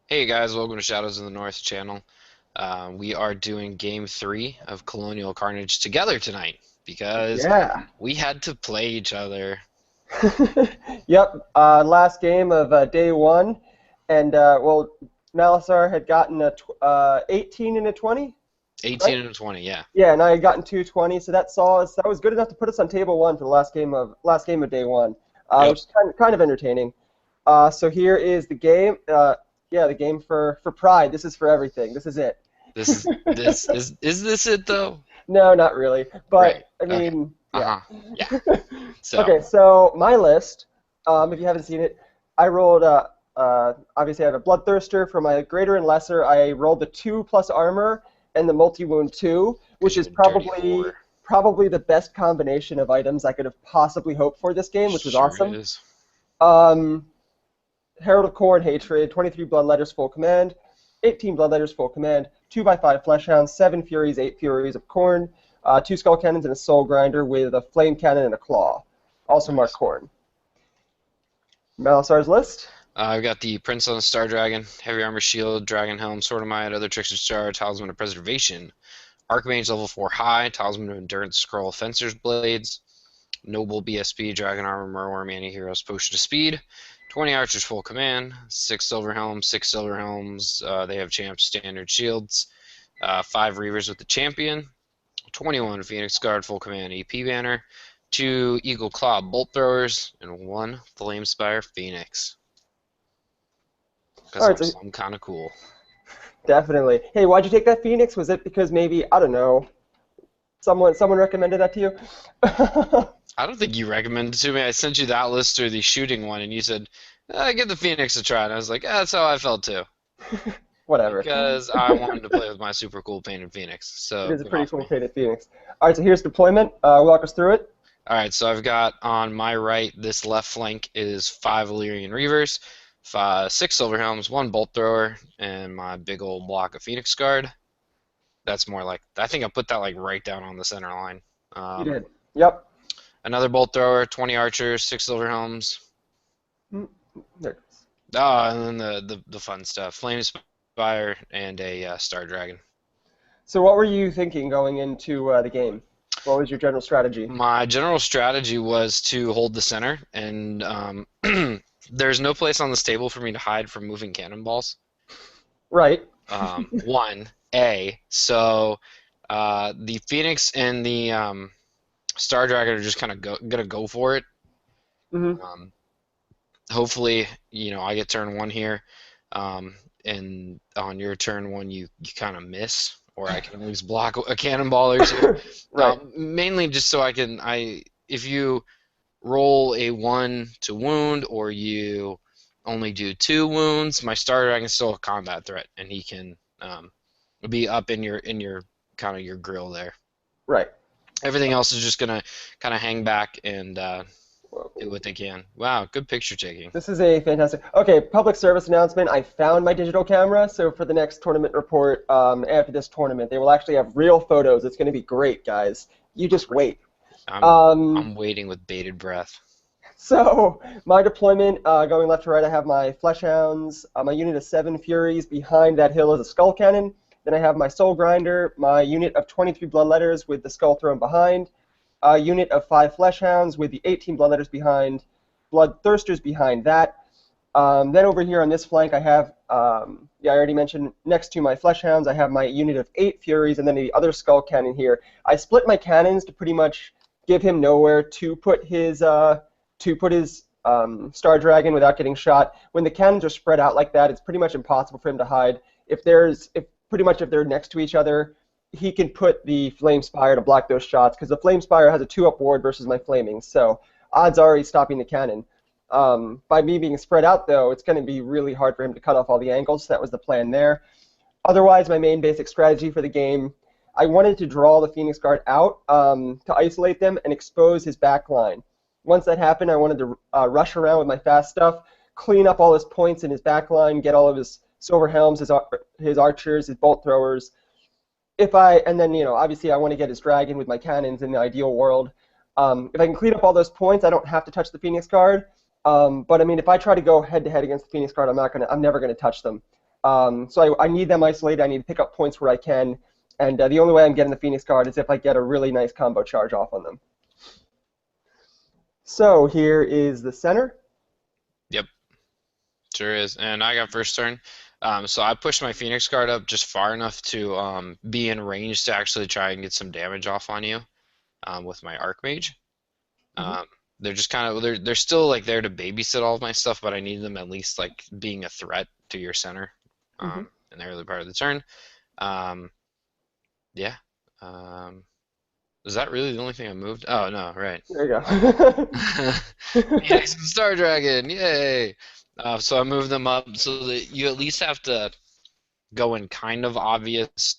Hey guys, welcome to Shadows of the North channel. We are doing game 3 of Colonial Carnage together tonight because Yeah. we had to play each other. Yep. Last game of day one, and well, Malossar had gotten a 18 and a 20, 18 right? and 20, yeah. Yeah, and I had gotten 220, so that was good enough to put us on table one for the last game of day one, Yep. which is kind of entertaining. So here is the game. Yeah, the game for Pride. This is for everything. This is it. This is this it though? No, not really, Right. but I Okay. mean, yeah. Uh-huh. Yeah. So, Okay, so my list, if you haven't seen it, I rolled, obviously I have a Bloodthirster for my Greater and Lesser. I rolled the 2 plus armor and the multi-wound 2, because which you're is a dirty whore. probably the best combination of items I could have possibly hoped for this game, which was Sure awesome. is. Um, Herald of Core and Hatred, 23 Bloodletters full command, 18 Bloodletters full command, 2 by 5 Fleshhounds, 7 Furies, 8 Furies of Corn, 2 Skull Cannons and a Soul Grinder with a Flame Cannon and a Claw. Also marked Nice. Corn. Malisar's list. I've got the Prince on the Star Dragon, Heavy Armor Shield, Dragon Helm, Sword of Might, Other Tricks of Star, Talisman of Preservation, Archmage level 4 high, Talisman of Endurance Scroll, Fencer's Blades, Noble BSP, Dragon Armor, Merworm, Anti-Heroes, Potion of Speed, 20 Archers full command, 6 Silver Helms, 6 Silver Helms, they have Champs standard shields, 5 Reavers with the Champion, 21 Phoenix Guard full command AP banner, 2 Eagle Claw bolt throwers, and 1 Flamespire Phoenix. All Because right, I'm so some kind of cool. definitely. Hey, why'd you take that Phoenix? Was it because maybe I don't know, someone recommended that to you? I don't think you recommended it to me. I sent you that list or the shooting one, and you said, give the Phoenix a try. And I was like, that's how I felt too. Whatever. Because I wanted to play with my super cool painted Phoenix. It So is a get pretty off cool me. painted Phoenix. All right, so here's deployment. Walk us through it. All right, so I've got on my right, this left flank is 5 Illyrian Reavers, 6 Silver Helms, 1 Bolt Thrower, and my big old block of Phoenix Guard. That's more like, I think I put that like right down on the center line. You Um, did. Yep. Another Bolt Thrower, 20 Archers, 6 Silver Helms. Mm, there it is. Ah, and then the fun stuff, Flame Spire and a Star Dragon. So what were you thinking going into the game? What was your general strategy? My general strategy was to hold the center, and there's no place on this table for me to hide from moving cannonballs. Right. One, A. So the Phoenix and the Star Dragon are just kind of gonna go for it. Hmm. Um, Hopefully, I get turn one here, um, and on your turn one, you kind of miss, or I can at least block a cannonball or two. Right. Mainly just so if you roll a 1 to wound, or you only do 2 wounds, my Star Dragon is still a combat threat, and he can be up in your kind of your grill there. Right. Everything else is just gonna kind of hang back and do Whoa. what they can. Wow, good picture taking. This is a fantastic. Okay, public service announcement. I found my digital camera, so for the next tournament report, after this tournament, they will actually have real photos. It's going to be great, guys. You just Great. wait. I'm Um, I'm waiting with bated breath. so my deployment, going left to right, I have my Fleshhounds, my unit of 7 Furies. Behind that hill is a Skull Cannon. Then I have my Soul Grinder, my unit of 23 Bloodletters with the Skull Throne behind, a unit of 5 Fleshhounds with the 18 Bloodletters behind, Bloodthirsters behind that. Then over here on this flank, I have, yeah, I already mentioned, next to my Fleshhounds, I have my unit of 8 Furies, and then the other Skull Cannon here. I split my cannons to pretty much give him nowhere to put his Star Dragon without getting shot. When the cannons are spread out like that, it's pretty much impossible for him to hide. If they're next to each other, he can put the Flame Spire to block those shots because the Flame Spire has a 2-up ward versus my Flaming. So odds are he's stopping the cannon. By me being spread out, though, it's going to be really hard for him to cut off all the angles. So that was the plan there. Otherwise, my main basic strategy for the game, I wanted to draw the Phoenix Guard out to isolate them and expose his back line. Once that happened, I wanted to rush around with my fast stuff, clean up all his points in his back line, get all of his Silver Helms, his archers, his bolt throwers. And then, obviously I want to get his dragon with my cannons in the ideal world. If I can clean up all those points, I don't have to touch the Phoenix Guard. But I mean, if I try to go head to head against the Phoenix Guard, I'm never gonna touch them. So I need them isolated. I need to pick up points where I can. And the only way I'm getting the Phoenix Guard is if I get a really nice combo charge off on them. So here is the center. Yep, sure is. And I got first turn. So I pushed my Phoenix Guard up just far enough to be in range to actually try and get some damage off on you with my Archmage. Mhm. They're just kind of they're still like there to babysit all of my stuff, but I need them at least like being a threat to your center Mhm. in the early part of the turn. Um, yeah. Um, is that really the only thing I moved? Oh no, right. There you go. Phoenix and Star Dragon, yay! So I moved them up so that you at least have to go in kind of obvious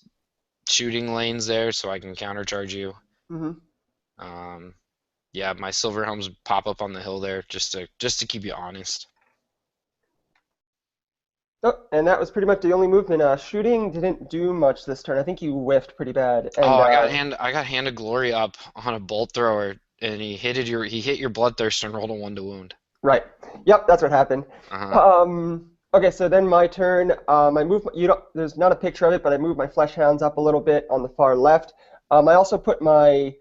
shooting lanes there, so I can countercharge you. Mhm. Um, yeah, my silver helms pop up on the hill there just to keep you honest. Oh, and that was pretty much the only movement. Shooting didn't do much this turn. I think you whiffed pretty bad. Oh, And I got Hand of Glory up on a bolt thrower, and he hit your Bloodthirster and rolled a 1 to wound. right. Yep, that's what happened. Uh-huh. Okay, so then my turn. I moved. You don't. There's not a picture of it, but I moved my Flesh Hounds up a little bit on the far left. I also put my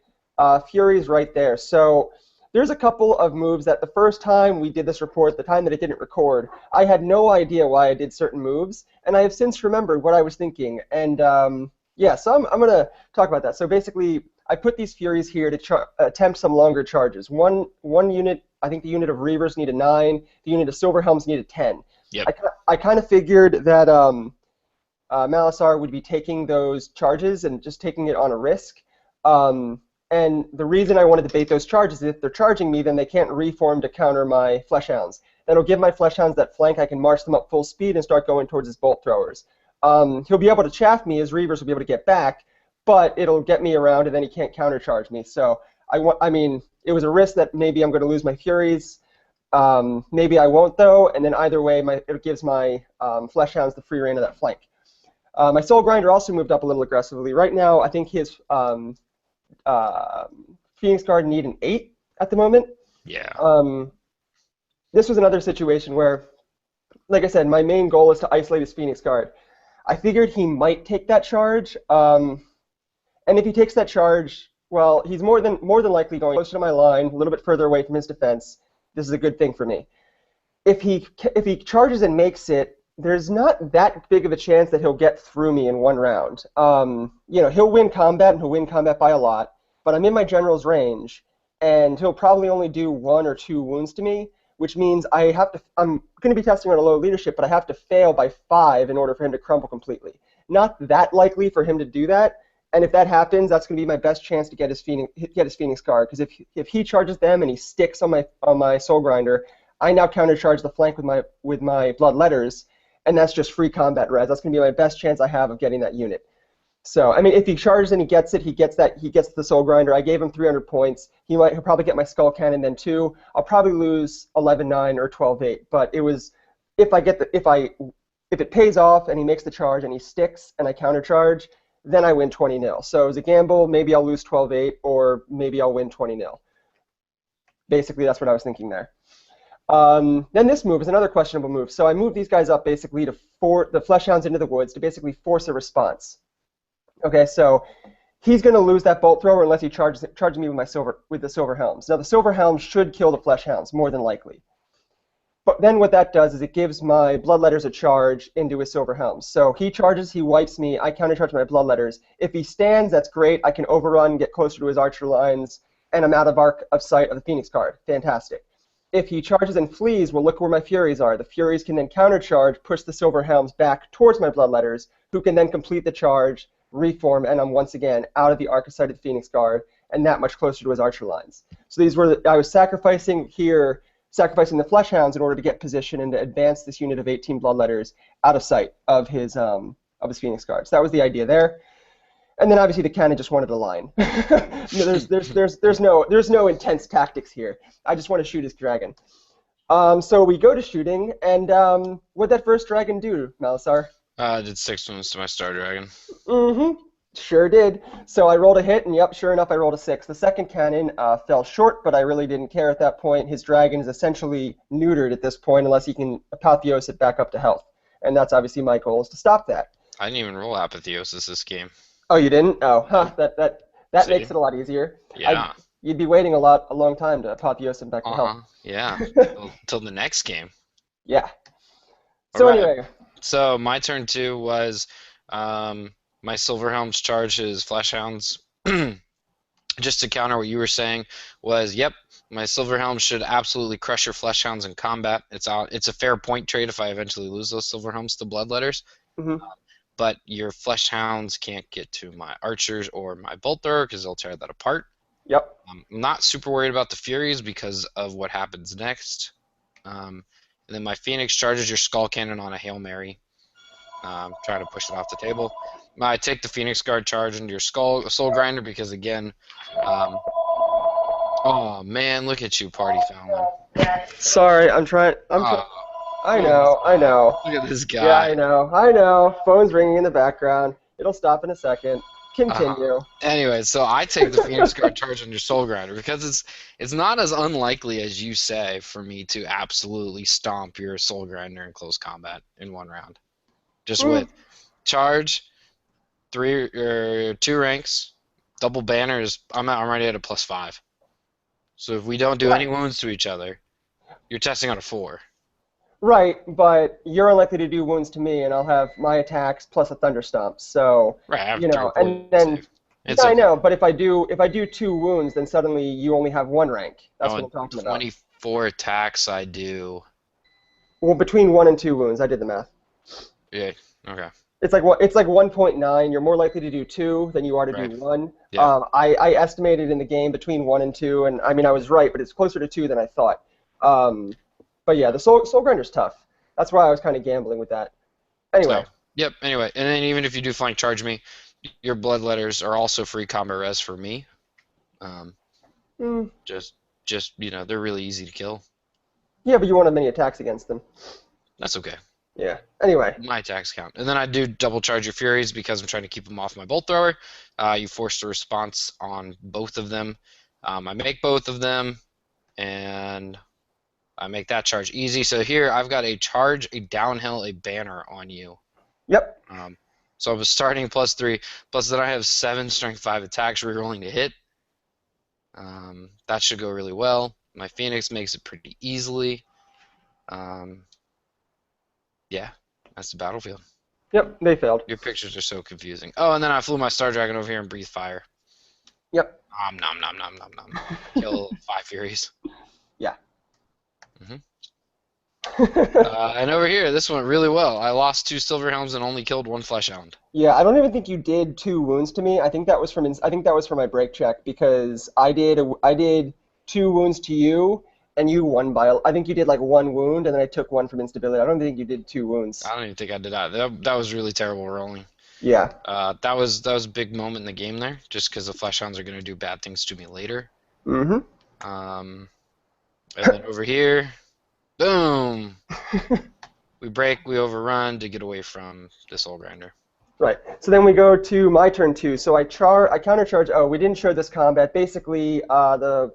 Furies right there. So there's a couple of moves that the first time we did this report, the time that it didn't record, I had no idea why I did certain moves, and I have since remembered what I was thinking. And yeah, so I'm gonna talk about that. So basically, I put these Furies here to attempt some longer charges. One unit, I think the unit of Reavers needed 9. The unit of Silver Helms needed 10. Yep. I kind of figured that Malossar would be taking those charges and just taking it on a risk. And the reason I wanted to bait those charges is if they're charging me, then they can't reform to counter my Fleshhounds. That'll give my Fleshhounds that flank. I can march them up full speed and start going towards his bolt throwers. He'll be able to chaff me. His Reavers will be able to get back, but it'll get me around, and then he can't countercharge me. So I mean, it was a risk that maybe I'm going to lose my Furies. Maybe I won't, though, and then either way, it gives my Fleshhounds the free reign of that flank. My Soul Grinder also moved up a little aggressively. Right now, I think his Phoenix Guard need an 8 at the moment. Yeah. This was another situation where, like I said, my main goal is to isolate his Phoenix Guard. I figured he might take that charge, and if he takes that charge, well, he's more than likely going closer to my line, a little bit further away from his defense. This is a good thing for me. If he charges and makes it, there's not that big of a chance that he'll get through me in one round. You know, he'll win combat, and he'll win combat by a lot, but I'm in my general's range, and he'll probably only do 1 or 2 wounds to me, which means I'm going to be testing on a low leadership, but I have to fail by 5 in order for him to crumble completely. Not that likely for him to do that, and if that happens, that's going to be my best chance to get his Phoenix Guard, because if he charges them and he sticks on my Soul Grinder, I now countercharge the flank with my Blood Letters, and that's just free combat res. That's going to be my best chance I have of getting that unit. So, I mean, if he charges and he gets it, he gets the Soul Grinder. I gave him 300 points. He'll probably get my Skull Cannon then too. I'll probably lose 11-9 or 12-8. But it was if it pays off and he makes the charge and he sticks and I countercharge, then I win 20-0. So it was a gamble. Maybe I'll lose 12-8 or maybe I'll win 20-0. Basically, that's what I was thinking there. Then this move is another questionable move. So I moved these guys up basically to force the Fleshhounds into the woods to basically force a response. Okay, so he's going to lose that bolt thrower unless he charges me with the Silver Helms. Now the Silver Helms should kill the Fleshhounds more than likely. But then what that does is it gives my Bloodletters a charge into his Silver Helms. So he charges, he wipes me, I countercharge my Bloodletters. If he stands, that's great. I can overrun, get closer to his archer lines, and I'm out of arc of sight of the Phoenix Guard. Fantastic. If he charges and flees, well, look where my Furies are. The Furies can then countercharge, push the Silver Helms back towards my Bloodletters, who can then complete the charge, reform, and I'm once again out of the arc of sight of the Phoenix Guard, and that much closer to his archer lines. So I was sacrificing the Fleshhounds in order to get position and to advance this unit of 18 Bloodletters out of sight of his Phoenix Guard. So that was the idea there. And then obviously the cannon just wanted a line. There's no intense tactics here. I just want to shoot his dragon. So we go to shooting, and what'd that first dragon do, Malossar? I did 6 wounds to my Star Dragon. Mm-hmm. Sure did. So I rolled a hit, and yep, sure enough, I rolled a 6. The second cannon fell short, but I really didn't care at that point. His dragon is essentially neutered at this point unless he can apotheose it back up to health. and that's obviously my goal is to stop that. I didn't even roll Apotheosis this game. Oh, you didn't? Oh, huh. Nope. That See? makes it a lot easier. Yeah. You'd be waiting a long time to apotheose him back to health. Yeah. Till the next game. Yeah. All So right. anyway, So my turn two was my Silverhelms charge his Fleshhounds. Just to counter what you were saying was, yep, my Silverhelm should absolutely crush your Fleshhounds in combat. It's a fair point trade if I eventually lose those Silverhelms to Bloodletters. hmm But your Fleshhounds can't get to my Archers or my Bolt Thrower because they'll tear that apart. yep. I'm not super worried about the Furies because of what happens next. And then my Phoenix charges your Skull Cannon on a Hail Mary. Trying to push it off the table. I take the Phoenix Guard charge into your Soul Grinder because, again, oh man, look at you, Party Foundling. Sorry, I'm trying. I know. Look at this Yeah, guy. I know. Phone's ringing in the background. It'll stop in a second. Continue. Anyway, so I take the Phoenix Guard charge on your Soul Grinder because it's not as unlikely as you say for me to absolutely stomp your Soul Grinder in close combat in one round. Just with charge, 2 ranks, double banners. I'm already at a +5. So if we don't do any wounds to each other, you're testing on a 4. Right, but you're unlikely to do wounds to me, and I'll have my attacks plus a thunderstomp. So Right, I have you know, direct and then save. It's I okay. know. But if I do 2 wounds, then suddenly you only have 1 rank. That's what I'm talking about. 24 attacks I do. Well, between 1 and 2 wounds, I did the math. Yeah. Okay. It's like 1.9. You're more likely to do 2 than you are to do 1. Yeah. I estimated in the game between 1 and 2, and I mean I was right, but it's closer to 2 than I thought. But yeah, the Soul Grinder's tough. That's why I was kind of gambling with that. Anyway. So, yep. Anyway, and then even if you do flank charge me, your Bloodletters are also free combat res for me. Just they're really easy to kill. Yeah, but you won't have many attacks against them. That's okay. Yeah. Anyway. My attacks count. And then I do double charge your Furies because I'm trying to keep them off my Bolt Thrower. You force the response on both of them. I make both of them, and I make that charge easy. So here I've got a charge, a downhill, a banner on you. Yep. So I was starting +3, plus then I have 7 strength 5 attacks rerolling to hit. That should go really well. My Phoenix makes it pretty easily. Yeah, that's the battlefield. Yep, they failed. Your pictures are so confusing. Oh, and then I flew my Star Dragon over here and breathed fire. Yep. Nom nom nom nom nom. Kill 5 Furies. Yeah. And over here, this went really well. I lost 2 Silverhelms and only killed 1 Fleshhound. Yeah, I don't even think you did 2 wounds to me. I think that was from my break check because I did 2 wounds to you and you won by. I think you did like 1 wound and then I took 1 from instability. I don't think you did 2 wounds. I don't even think I did that. That was really terrible rolling. Yeah. That was a big moment in the game there, just because the Fleshhounds are going to do bad things to me later. Mm-hmm. And then over here, boom! we overrun to get away from the Soul Grinder. Right. So then we go to my turn 2. So I countercharge. Oh, we didn't show this combat. Basically, the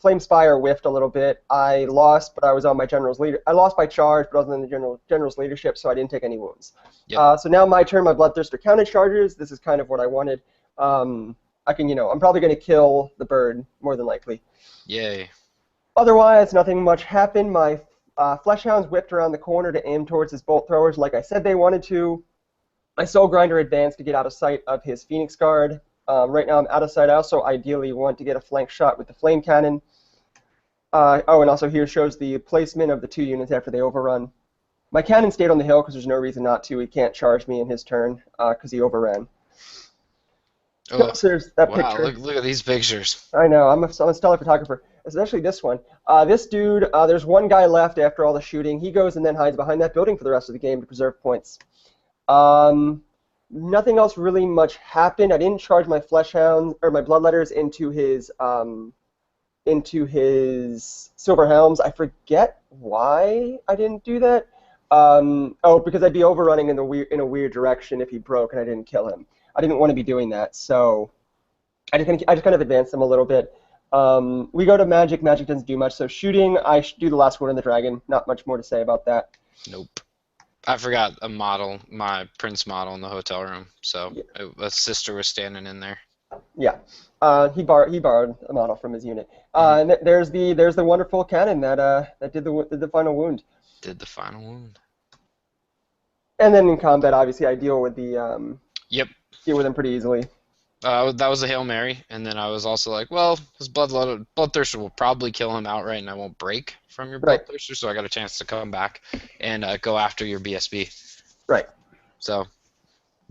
Flame Spire whiffed a little bit. I lost, but I was on my general's leader. I lost by charge, but I was in the general's leadership, so I didn't take any wounds. Yep. So now my turn. My Bloodthirster counter charges. This is kind of what I wanted. I can, I'm probably going to kill the bird more than likely. Yay. Otherwise, nothing much happened. My Fleshhounds whipped around the corner to aim towards his bolt throwers, like I said they wanted to. My Soul Grinder advanced to get out of sight of his Phoenix Guard. Right now I'm out of sight. I also ideally want to get a flank shot with the Flame Cannon. Oh, and also here shows the placement of the 2 units after they overrun. My cannon stayed on the hill because there's no reason not to. He can't charge me in his turn because he overran. Oh, So there's that wow, picture. look at these pictures. I know, I'm a stellar photographer, especially this one. This dude, there's 1 guy left after all the shooting. He goes and then hides behind that building for the rest of the game to preserve points. Nothing else really much happened. I didn't charge my Fleshhounds or my Bloodletters into his Silver Helms. I forget why I didn't do that. Oh, because I'd be overrunning in a weird direction if he broke and I didn't kill him. I didn't want to be doing that, so I just kind of advanced them a little bit. We go to Magic. Magic doesn't do much, so shooting, I do the last word on the dragon. Not much more to say about that. Nope. I forgot a model, my Prince model in the hotel room. So Yeah. a sister was standing in there. Yeah. He borrowed a model from his unit. Hmm. And there's the wonderful cannon that did the final wound. Did the final wound. And then in combat, obviously, I Yep. deal with him pretty easily. That was a Hail Mary, and then I was also like, well, his Bloodthirster will probably kill him outright, and I won't break from your Right. Bloodthirster, so I got a chance to come back and go after your BSB. Right. So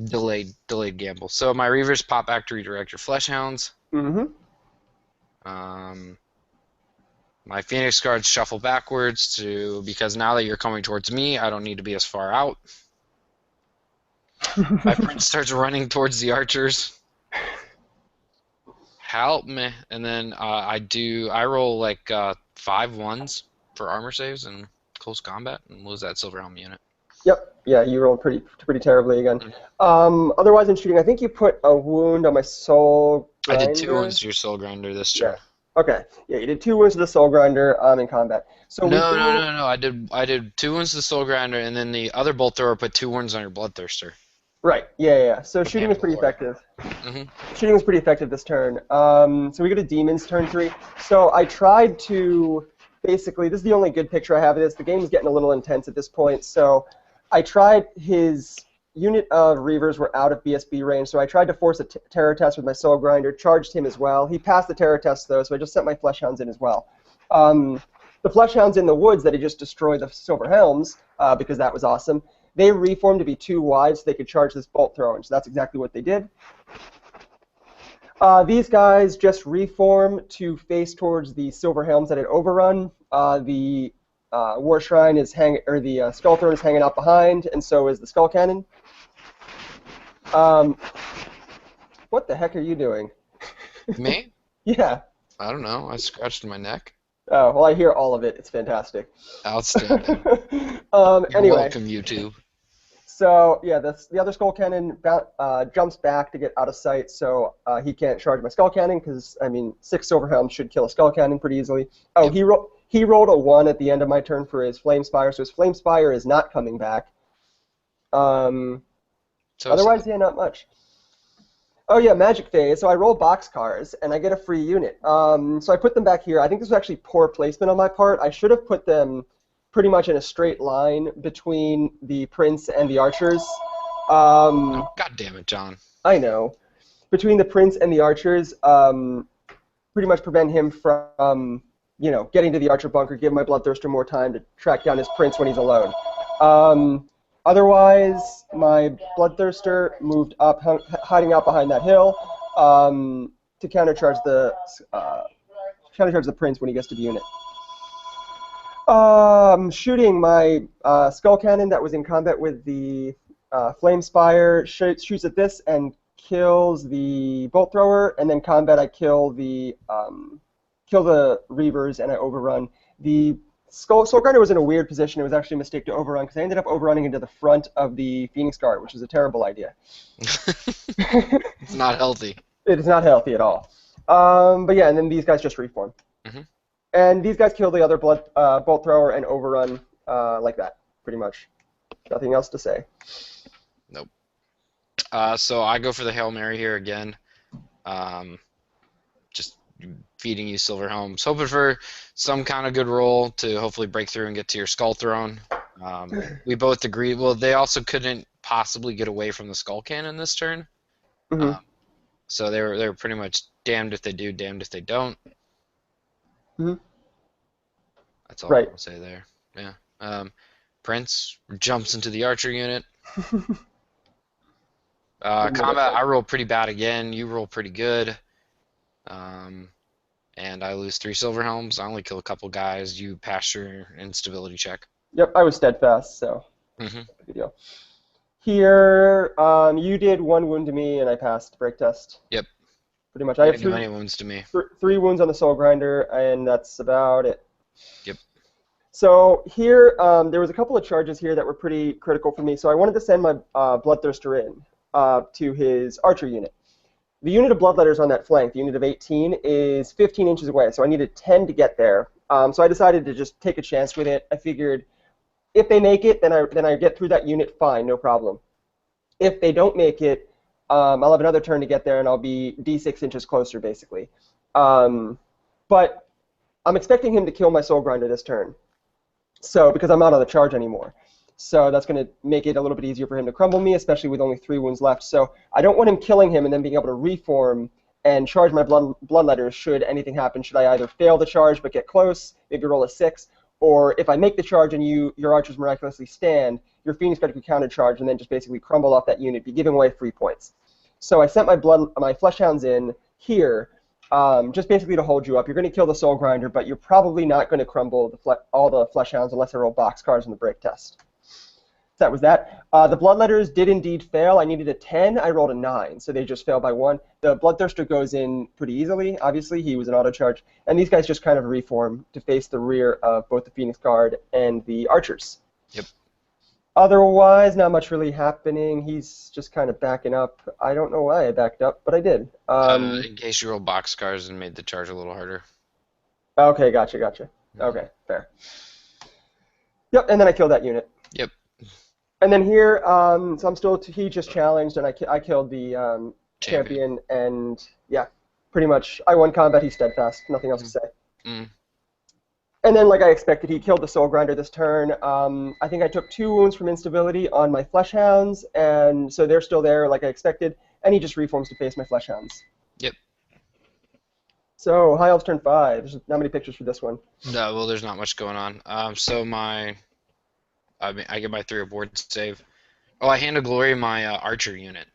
delayed gamble. So my Reavers pop back to redirect your Fleshhounds. Mm-hmm. Um, my Phoenix Guards shuffle backwards because now that you're coming towards me, I don't need to be as far out. My Prince starts running towards the archers. Help me. And then I roll like 5 ones for armor saves and close combat and lose that Silver Helm unit. Yep. Yeah, you rolled pretty terribly again. Otherwise, in shooting, I think you put a wound on my soul grinder. I did 2 wounds to your Soul Grinder this turn. Yeah. Okay. Yeah, you did 2 wounds to the soul grinder in combat. So No. I did 2 wounds to the Soul Grinder, and then the other bolt thrower put 2 wounds on your Bloodthirster. Right. Yeah. So shooting was pretty effective. Shooting was pretty effective this turn. So we go to Demons turn 3. So I tried to basically. This is the only good picture I have of this. The game is getting a little intense at this point. So I tried his unit of Reavers were out of BSB range, so I tried to force a terror test with my Soul Grinder, charged him as well. He passed the terror test, though, so I just sent my Fleshhounds in as well. The Fleshhounds in the woods that he just destroyed the Silver Helms, because that was awesome, they reformed to be 2 wide so they could charge this bolt thrower, and so that's exactly what they did. These guys just reform to face towards the Silver Helms that had overrun. The War Shrine is the Skull Throne is hanging out behind, and so is the Skull Cannon. What the heck are you doing? Me? Yeah. I don't know. I scratched my neck. Oh, well, I hear all of it. It's fantastic. Outstanding. You're Anyway. welcome, YouTube. So, yeah, the other Skull Cannon jumps back to get out of sight, so he can't charge my Skull Cannon, because, 6 Silver Helms should kill a Skull Cannon pretty easily. Oh, yep. He rolled a 1 at the end of my turn for his Flame Spire, so his Flame Spire is not coming back. Otherwise, yeah, not much. Oh, yeah, Magic Phase. So I roll boxcars, and I get a free unit. So I put them back here. I think this was actually poor placement on my part. I should have put them pretty much in a straight line between the Prince and the Archers. Oh, God damn it, John. I know. Between the Prince and the Archers, pretty much prevent him from, getting to the Archer bunker, give my Bloodthirster more time to track down his Prince when he's alone. Otherwise, my Bloodthirster moved up, hiding out behind that hill, to countercharge the Prince when he gets to the unit. Shooting my Skull Cannon that was in combat with the Flame Spire shoots at this and kills the Bolt Thrower, and then combat I kill the Reavers and I overrun. The Soul Grinder was in a weird position. It was actually a mistake to overrun because I ended up overrunning into the front of the Phoenix Guard, which was a terrible idea. It's not healthy. It is not healthy at all. But yeah, and then these guys just reform. And these guys kill the other Bolt Thrower and overrun like that, pretty much. Nothing else to say. Nope. So I go for the Hail Mary here again. Just feeding you Silver Helms. Hoping for some kind of good roll to hopefully break through and get to your Skull Throne. We both agree. Well, they also couldn't possibly get away from the Skull Cannon this turn. So they were pretty much damned if they do, damned if they don't. That's all I will say there. Yeah. Prince jumps into the Archer unit. Combat, I roll pretty bad again. You roll pretty good. And I lose 3 Silver Helms. I only kill a couple guys. You pass your instability check. Yep, I was steadfast, so good deal. Here, you did 1 wound to me, and I passed break test. Yep. Pretty much. I have 3 wounds to me. 3 wounds on the Soul Grinder, and that's about it. Yep. So here, there was a couple of charges here that were pretty critical for me. So I wanted to send my Bloodthirster in to his Archer unit. The unit of Bloodletters on that flank, the unit of 18, is 15 inches away. So I needed 10 to get there. So I decided to just take a chance with it. I figured If they make it, then I get through that unit fine, no problem. If they don't make it, I'll have another turn to get there, and I'll be d6 inches closer, basically. But I'm expecting him to kill my Soul Grinder this turn, so because I'm not on the charge anymore. So that's going to make it a little bit easier for him to crumble me, especially with only 3 wounds left. So I don't want him killing him and then being able to reform and charge my bloodletters should anything happen. Should I either fail the charge but get close, maybe roll a 6, or if I make the charge and your archers miraculously stand, your Phoenix Guard could counter-charge and then just basically crumble off that unit, be giving away 3 points. So I sent my Fleshhounds in here, just basically to hold you up. You're going to kill the Soul Grinder, but you're probably not going to crumble all the Fleshhounds unless I roll boxcars in the break test. So that was that. The Bloodletters did indeed fail. I needed a 10. I rolled a 9, so they just failed by 1. The Bloodthirster goes in pretty easily. Obviously, he was an auto charge. And these guys just kind of reform to face the rear of both the Phoenix Guard and the Archers. Yep. Otherwise, not much really happening. He's just kind of backing up. I don't know why I backed up, but I did. In case you rolled boxcars and made the charge a little harder. Okay, gotcha. Okay, fair. Yep, and then I killed that unit. Yep. And then here, so I'm still, he just challenged, and I killed the champion, and yeah, pretty much, I won combat, he's steadfast, nothing else to say. Mm. And then, like I expected, he killed the Soul Grinder this turn. I think I took 2 wounds from instability on my Fleshhounds, and so they're still there like I expected, and he just reforms to face my Fleshhounds. Yep. So, High Elves turn 5. There's not many pictures for this one. No, well, there's not much going on. So I get my 3 aboard save. Oh, I hand a glory my archer unit.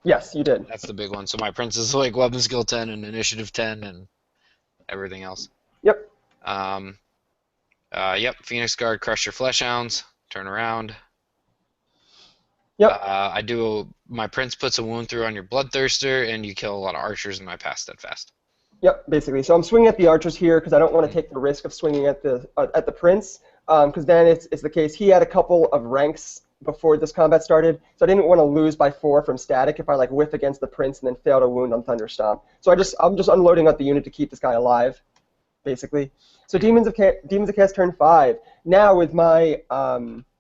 Yes, you did. That's the big one. So my prince is like weapon skill 10 and initiative 10 and everything else. Yep. Yep. Phoenix Guard, crush your Fleshhounds. Turn around. Yep. My prince puts a wound through on your Bloodthirster, and you kill a lot of archers, and I pass steadfast. Yep, basically. So I'm swinging at the archers here because I don't want to take the risk of swinging at the prince, because then it's the case. He had a couple of ranks before this combat started, so I didn't want to lose by 4 from static if I like whiff against the prince and then fail to wound on Thunderstomp. So I'm just unloading out the unit to keep this guy alive, basically. So Demons of Chaos turn 5. Now with my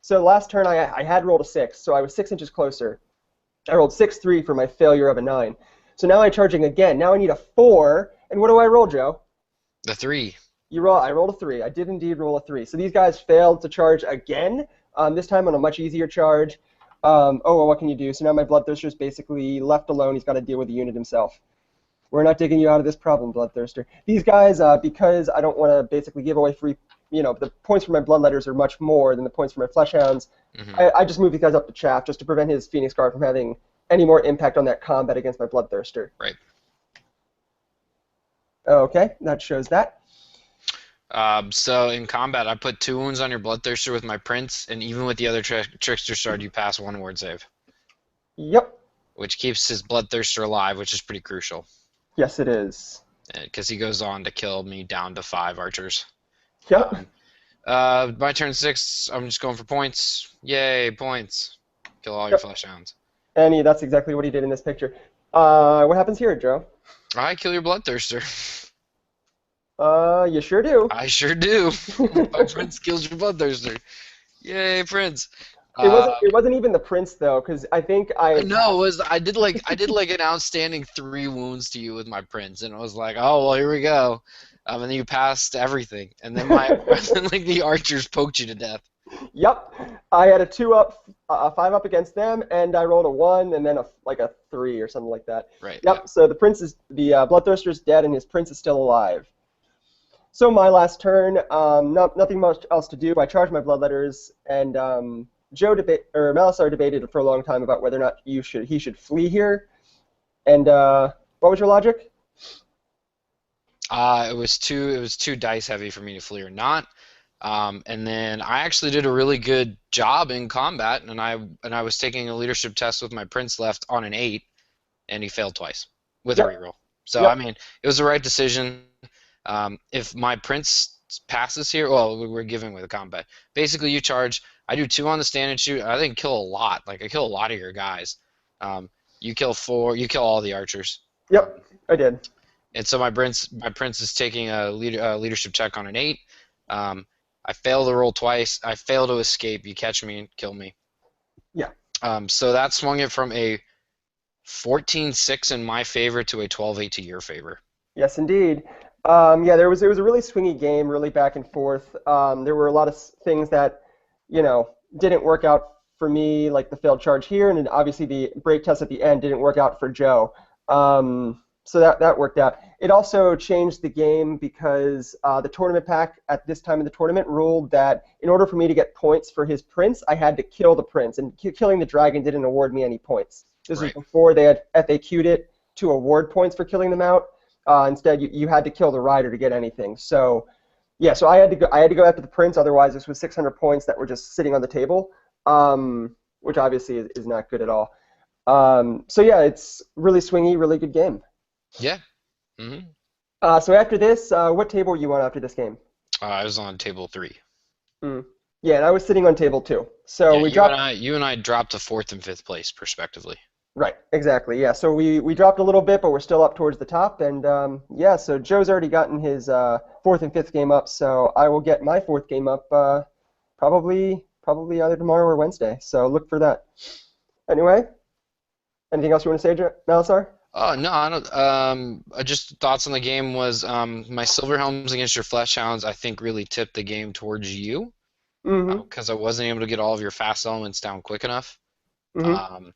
so last turn I had rolled a 6, so I was 6 inches closer. I rolled 6-3 for my failure of a 9. So now I'm charging again. Now I need a 4, and what do I roll, Joe? The 3. I rolled a 3. I did indeed roll a 3. So these guys failed to charge again. This time on a much easier charge. Oh, well, what can you do? So now my Bloodthirster is basically left alone. He's got to deal with the unit himself. We're not digging you out of this problem, Bloodthirster. These guys, because I don't want to basically give away free, the points for my Bloodletters are much more than the points for my Fleshhounds. I just move these guys up to chaff just to prevent his Phoenix Guard from having any more impact on that combat against my Bloodthirster. Right. Okay, that shows that. So in combat, I put 2 wounds on your Bloodthirster with my prince, and even with the other Trickster Shard, you pass 1 ward save. Yep. Which keeps his Bloodthirster alive, which is pretty crucial. Yes, it is. Because he goes on to kill me down to 5 archers. Yep. My turn 6, I'm just going for points. Yay, points. Kill all your Fleshhounds. And that's exactly what he did in this picture. What happens here, Joe? I kill your Bloodthirster. You sure do. I sure do. My prince kills your Bloodthirster. Yay, prince. It wasn't even the prince though, because I think No, I did like an outstanding 3 wounds to you with my prince, and it was like, oh well, here we go. And then you passed everything, and then the archers poked you to death. Yep, I had a 2-up, a 5-up against them, and I rolled a 1, and then a 3 or something like that. Right. Yep. So the Bloodthirster is dead, and his prince is still alive. So my last turn, nothing much else to do. I charged my Bloodletters, and Malossar debated for a long time about whether or not he should flee here. And what was your logic? It was too dice heavy for me to flee or not. And then I actually did a really good job in combat, and I was taking a leadership test with my prince left on an 8, and he failed twice with a reroll. So I mean, it was the right decision. If my prince passes here, well, we're giving with a combat. Basically, you charge. I do 2 on the stand and shoot. I think kill a lot. Like I kill a lot of your guys. You kill 4. You kill all the archers. Yep, I did. And so my prince is taking a leadership check on an 8. I fail to roll twice. I fail to escape. You catch me and kill me. Yeah. So that swung it from a 14-6 in my favor to a 12-8 to your favor. Yes, indeed. Yeah, it was a really swingy game, really back and forth. There were a lot of things that, didn't work out for me, like the failed charge here, and then obviously the break test at the end didn't work out for Joe. So that worked out. It also changed the game because the tournament pack at this time of the tournament ruled that in order for me to get points for his prince, I had to kill the prince, and killing the dragon didn't award me any points. This was Right. before they had FAQ'd it to award points for killing them out. Instead, you had to kill the rider to get anything. So, yeah, so I had to go. I had to go after the prince. Otherwise, this was 600 points that were just sitting on the table, which obviously is not good at all. So yeah, it's really swingy, really good game. Yeah. hmm So after this, what table were you on after this game? I was on table 3. Mm. Yeah, and I was sitting on table 2. So Yeah, we dropped. you and I dropped to 4th and 5th place, respectively. Right, exactly. Yeah, so we dropped a little bit, but we're still up towards the top. And yeah, so Joe's already gotten his fourth and fifth game up, so I will get my fourth game up probably either tomorrow or Wednesday. So look for that. Anyway, anything else you want to say, Malisar? Oh no, I don't. Just thoughts on the game was my Silver Helms against your Flesh Hounds. I think really tipped the game towards you Mm-hmm. because I wasn't able to get all of your fast elements down quick enough. Mm-hmm. Um,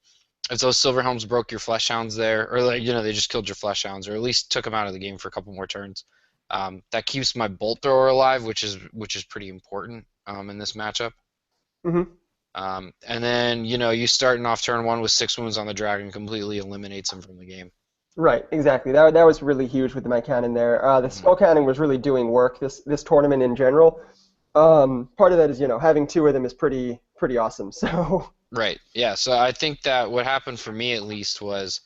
if those Silver Helms broke your Flesh Hounds there, or like they just killed your Flesh Hounds, or at least took them out of the game for a couple more turns. That keeps my Bolt Thrower alive, which is pretty important in this matchup. Mm-hmm. And then you starting off turn 1 with 6 wounds on the dragon completely eliminates him from the game. Right, exactly. That was really huge with my cannon there. The Mhm. skull cannon was really doing work this tournament in general. Part of that is having two of them is pretty awesome. So Right. Yeah. So I think that what happened for me at least was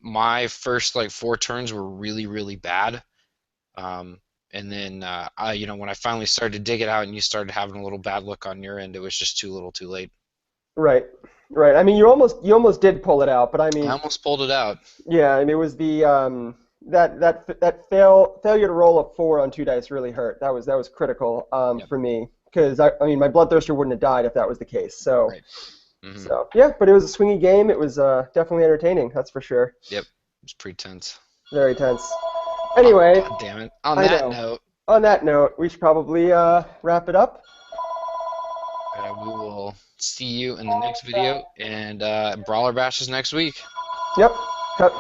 my first like 4 turns were really really bad. And then when I finally started to dig it out and you started having a little bad luck on your end, it was just too little, too late. right, right. I mean, you almost did pull it out, but I I mean, almost pulled it out. yeah. I mean, it was the that failure to roll a 4 on 2 dice really hurt. That was critical Yep. for me because I mean my Bloodthirster wouldn't have died if that was the case. So Right. hmm so yeah, but it was a swingy game. It was definitely entertaining. That's for sure. Yep. It's pretty tense. Very tense. Oh, Anyway, God damn it. On I that know. note, On that note, we should probably wrap it up. we will see you in the next video, and Brawler Bash is next week. Yep.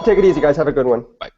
Take it easy, guys. Have a good one. Bye.